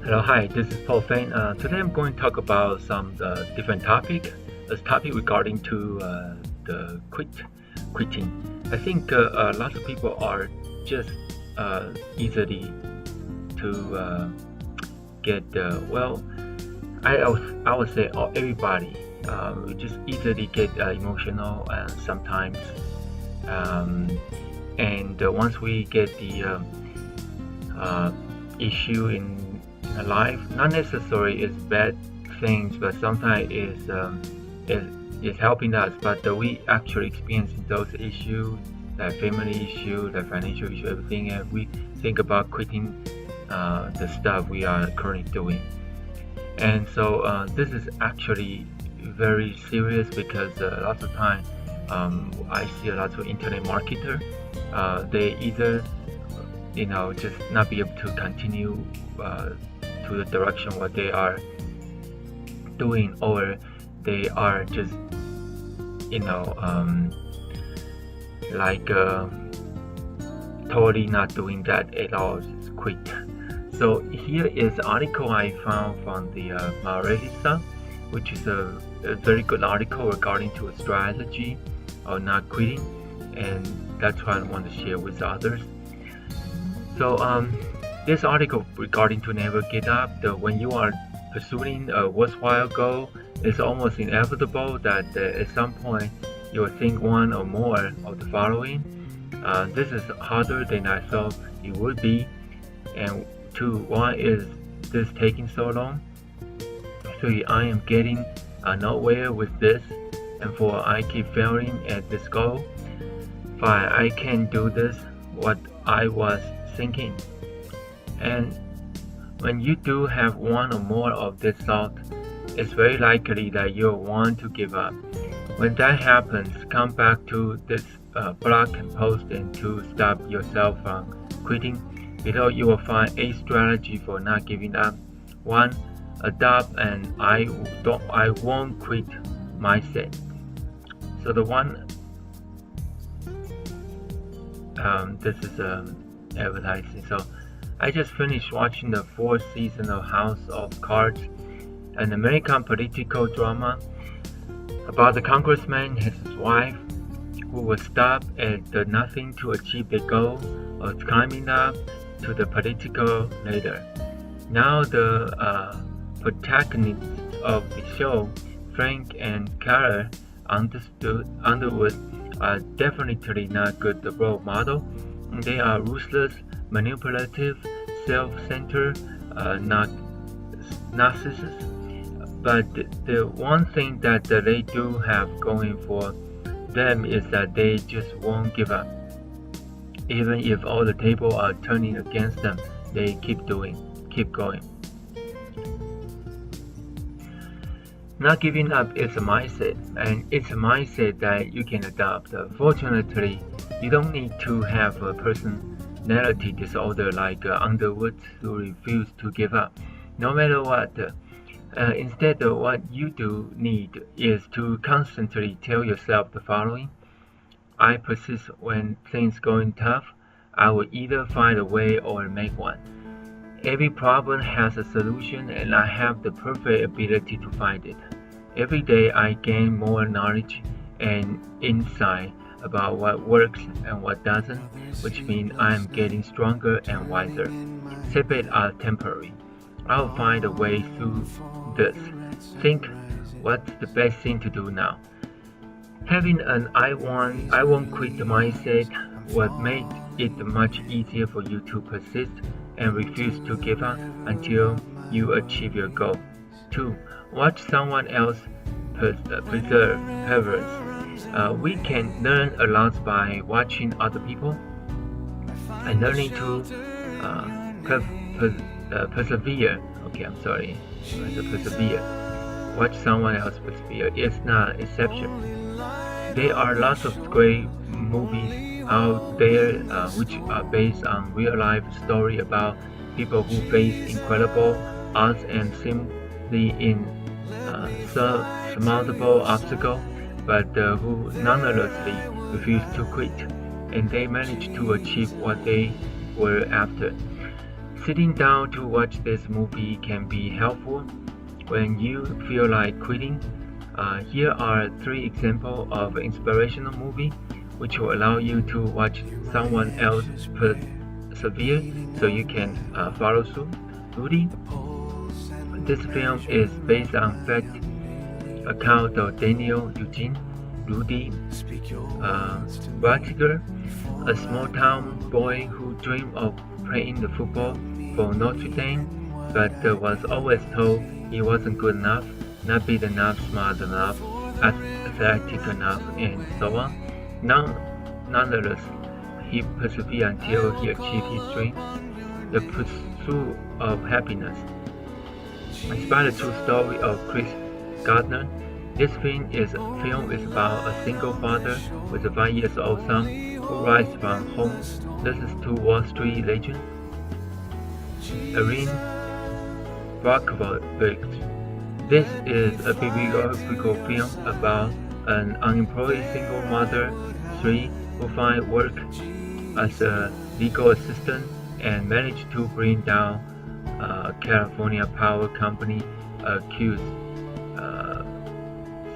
Hello, hi, this is Paul Fain. Today I'm going to talk about some different topic. This topic regarding to the quitting. I think lots of people are just easily to get well. I would say everybody we just easily get emotional and sometimes and once we get the issue in life, not necessarily is bad things, but sometimes is helping us. But we actually experiencing those issues, like family issue, like financial issue, everything, and we think about quitting the stuff we are currently doing. And so this is actually very serious because lots of time I see a lot of internet marketer. They either just not be able to continue to the direction what they are doing, or they are just like totally not doing that at all, just quit. So here is an article I found from the Marelisa, which is a very good article regarding to a strategy of not quitting, and that's what I want to share with others. So this article regarding to never give up, when you are pursuing a worthwhile goal, it's almost inevitable that at some point you will think one or more of the following. This is harder than I thought it would be. And two, why is this taking so long? Three, I am getting nowhere with this. And four, I keep failing at this goal. Five, I can't do this, what I was thinking. And when you do have one or more of this thought, it's very likely that you'll want to give up. When that happens, come back to this blog and post and to stop yourself from quitting. Below you will find 8 strategies for not giving up. 1. Adopt an I won't quit mindset. So the one, this is advertising. So I just finished watching the 4th season of House of Cards, an American political drama about the congressman and his wife who will stop at nothing to achieve the goal of climbing up to the political ladder. Now the protagonists of the show, Frank and Carol Underwood, are definitely not good role model. They are ruthless, manipulative, self-centered, narcissists. But the one thing that they do have going for them is that they just won't give up. Even if all the tables are turning against them, they keep going. Not giving up is a mindset, and it's a mindset that you can adopt. Fortunately, you don't need to have a personality disorder like Underwood who refused to give up, no matter what. Instead, what you do need is to constantly tell yourself the following: I persist when things going tough. I will either find a way or make one. Every problem has a solution, and I have the perfect ability to find it. Every day I gain more knowledge and insight about what works and what doesn't, which means I am getting stronger and wiser. Setbacks are temporary. I will find a way through this. Think, what's the best thing to do now? Having an I won't quit mindset will make it much easier for you to persist and refuse to give up until you achieve your goal. 2. Watch someone else perseverance. We can learn a lot by watching other people and learning to persevere. Persevere. Watch someone else persevere. It's not exception. There are lots of great movies out there which are based on real life story about people who face incredible odds and seemingly insurmountable obstacles, but who nonetheless refuse to quit, and they managed to achieve what they were after. Sitting down to watch this movie can be helpful when you feel like quitting. Here are 3 examples of inspirational movie which will allow you to watch someone else persevere so you can follow suit. Rudy. This film is based on fact account of Daniel Eugene Rudy Ratzinger, a small-town boy who dreamed of playing the football for Notre Dame, but was always told he wasn't good enough, not big enough, smart enough, athletic enough, and so on. Nonetheless, he persevered until he achieved his dream. The Pursuit of Happiness. Inspired the true story of Chris Gardner. This film is about a single father with a 5-year-old son who rises from homelessness to Wall Street legend. Erin Brockovich. This is a biographical film about an unemployed single mother, 3, who finds work as a legal assistant and managed to bring down California Power Company accused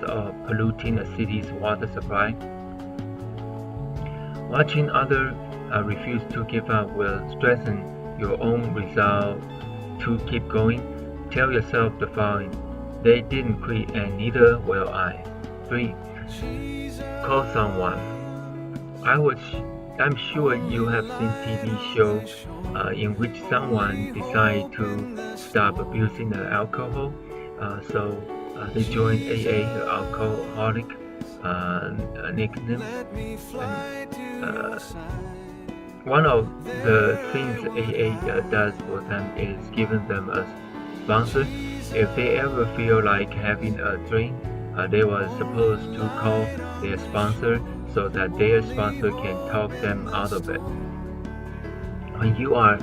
of polluting the city's water supply. Watching others refuse to give up will strengthen your own resolve to keep going. Tell yourself the following: they didn't quit and neither will I. 3. Call someone. I'm sure you have seen TV shows in which someone decides to stop abusing the alcohol, so they join AA, the Alcoholic Anonymous. One of the things AA does for them is giving them a sponsor. If they ever feel like having a drink, they were supposed to call their sponsor so that their sponsor can talk them out of it. When you are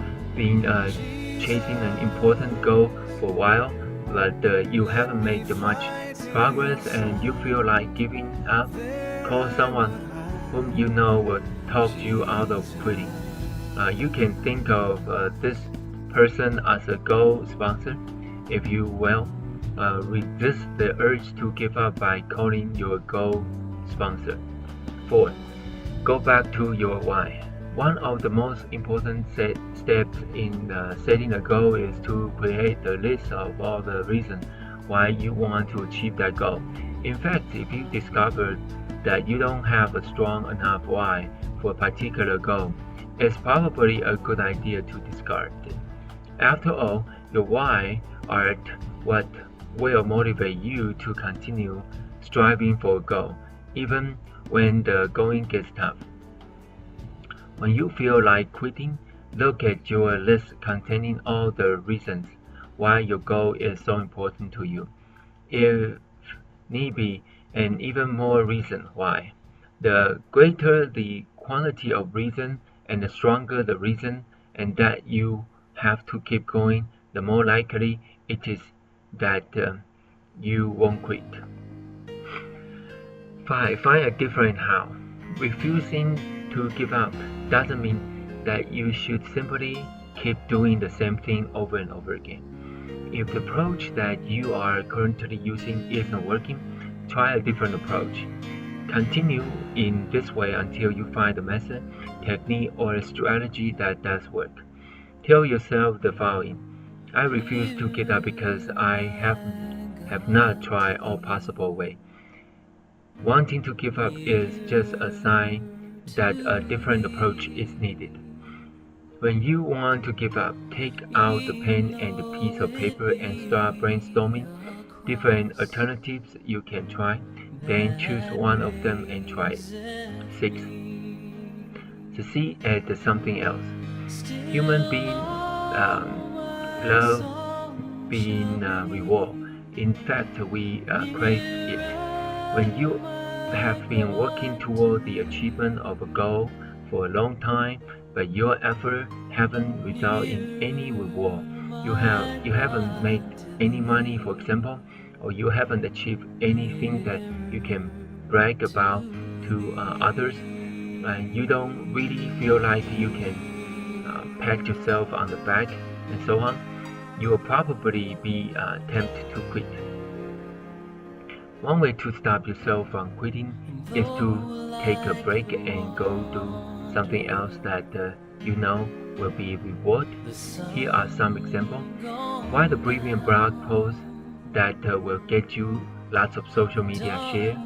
chasing an important goal for a while, but you haven't made much progress and you feel like giving up, call someone whom you know will talk you out of quitting. You can think of this person as a goal sponsor. If you will, resist the urge to give up by calling your goal sponsor. 4. Go back to your why. One of the most important steps in setting a goal is to create a list of all the reasons why you want to achieve that goal. In fact, if you discover that you don't have a strong enough why for a particular goal, it's probably a good idea to discard it. After all, your why are what will motivate you to continue striving for a goal, even when the going gets tough. When you feel like quitting, look at your list containing all the reasons why your goal is so important to you. If need be, and even more reason why. The greater the quantity of reason and the stronger the reason and that you have to keep going, the more likely it is that you won't quit. 5. Find a different how. Refusing to give up doesn't mean that you should simply keep doing the same thing over and over again. If the approach that you are currently using isn't working, try a different approach. Continue in this way until you find a method, technique, or a strategy that does work. Tell yourself the following: I refuse to give up because I have not tried all possible ways. Wanting to give up is just a sign that a different approach is needed. When you want to give up, take out the pen and the piece of paper and start brainstorming different alternatives you can try. Then choose one of them and try it. 6. Succeed at something else. Human beings love being rewarded. In fact, we crave it. When you have been working toward the achievement of a goal for a long time, but your efforts haven't resulted in any reward, you haven't made any money, for example, or you haven't achieved anything that you can brag about to others, and you don't really feel like you can pat yourself on the back, and so on, you will probably be tempted to quit. One way to stop yourself from quitting is to take a break and go do something else that you know will be reward. Here are some examples. Write a brilliant blog post that will get you lots of social media share.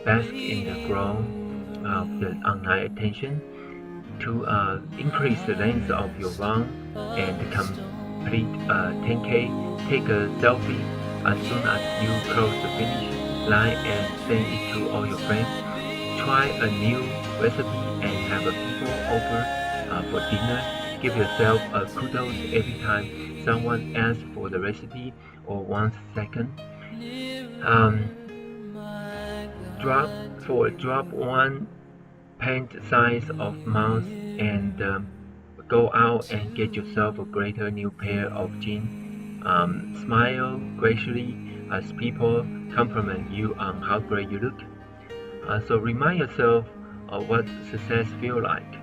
Bask in the glow of the online attention. To increase the length of your run and complete 10K, take a selfie as soon as you cross the finish line and send it to all your friends. Try a new recipe and have people over for dinner. Give yourself a kudos every time someone asks for the recipe or wants a second. Drop one pant size of mouse and go out and get yourself a greater new pair of jeans. Smile graciously as people compliment you on how great you look. So remind yourself of what success feels like.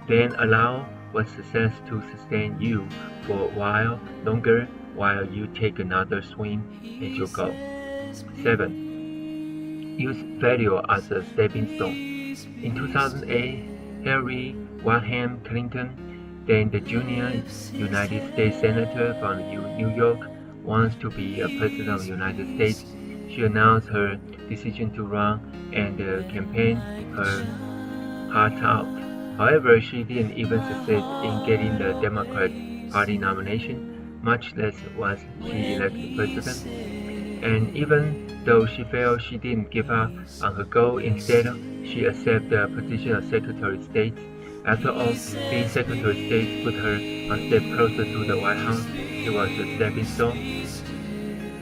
Then allow what success to sustain you for a while longer while you take another swing at your goal. 7. Use failure as a stepping stone. In 2008, Hillary Rodham Clinton, then the junior United States Senator from New York, wants to be a President of the United States. She announced her decision to run and campaign her heart out. However, she didn't even succeed in getting the Democrat Party nomination, much less was she elected president. And even though she failed, she didn't give up on her goal. Instead, she accepted the position of Secretary of State. After all, being Secretary of State put her one step closer to the White House. It was a stepping stone.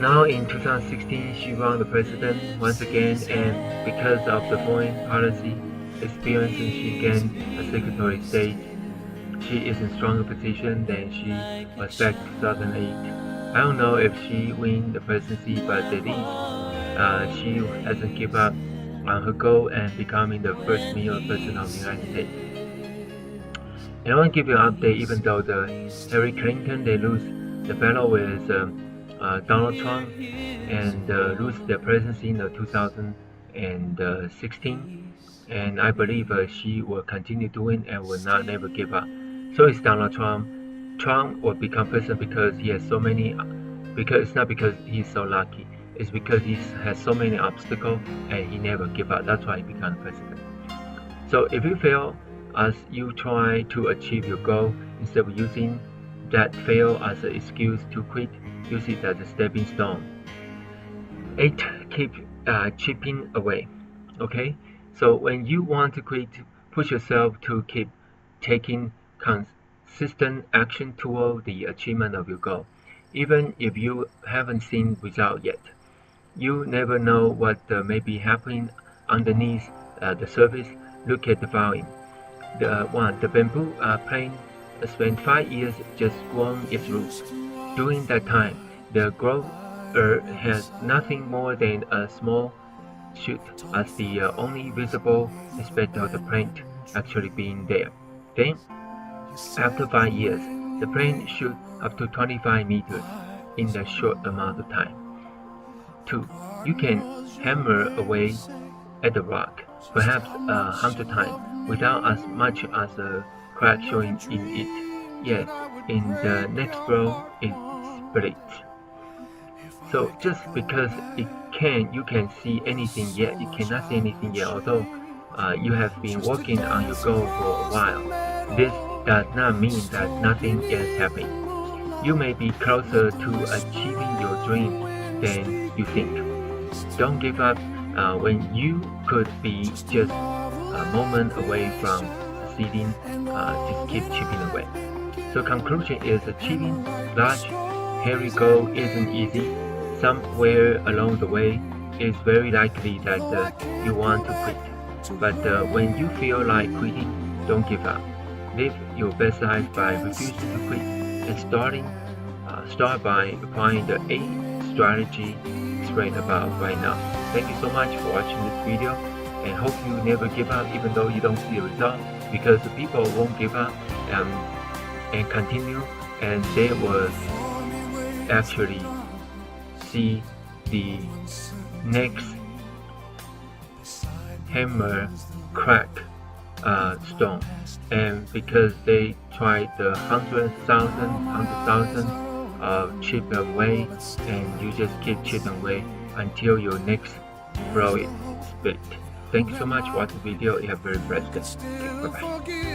Now in 2016, she ran the president once again, and because of the foreign policy experiences she gained as Secretary of State, she is in stronger position than she was back in 2008. I don't know if she wins the presidency, but at least she hasn't given up on her goal and becoming the first female president of the United States. And I want to give you an update. Even though the Hillary Clinton they lose the battle with Donald Trump and lose the presidency in 2016, and I believe she will continue doing and will not never give up. So is Donald Trump. Trump will become president because he has so many. Because it's not because he's so lucky. It's because he has so many obstacles and he never give up. That's why he became president. So if you fail as you try to achieve your goal, instead of using that fail as an excuse to quit, use it as a stepping stone. 8. Keep chipping away. Okay? So when you want to quit, push yourself to keep taking consistent action toward the achievement of your goal. Even if you haven't seen results yet, you never know what may be happening underneath the surface. Look at the volume. The bamboo plant spent 5 years just growing its roots. During that time, the grower has nothing more than a small shoot as the only visible aspect of the plant actually being there. Then, after 5 years, the plant shoots up to 25 meters in a short amount of time. 2. You can hammer away at the rock, perhaps 100 times, without as much as a crack showing in it. Yet, in the next blow, it splits. So just because you can see anything yet, you cannot see anything yet, although you have been working on your goal for a while. This does not mean that nothing is happening. You may be closer to achieving your dream than you think. Don't give up when you could be just a moment away from succeeding. Just keep chipping away. So conclusion is achieving large, hairy goal isn't easy. Somewhere along the way, it's very likely that you want to quit. But when you feel like quitting, don't give up. Live your best life by refusing to quit and start by applying the 8 strategy explained about right now. Thank you so much for watching this video, and hope you never give up even though you don't see a result, because the people won't give up and continue and they will actually see the next hammer crack stone, and because they tried the 100,000 chip away, and you just keep chipping away until your next blow is split. Thank you so much for watching the video. You have a very blessed day. Okay, bye bye.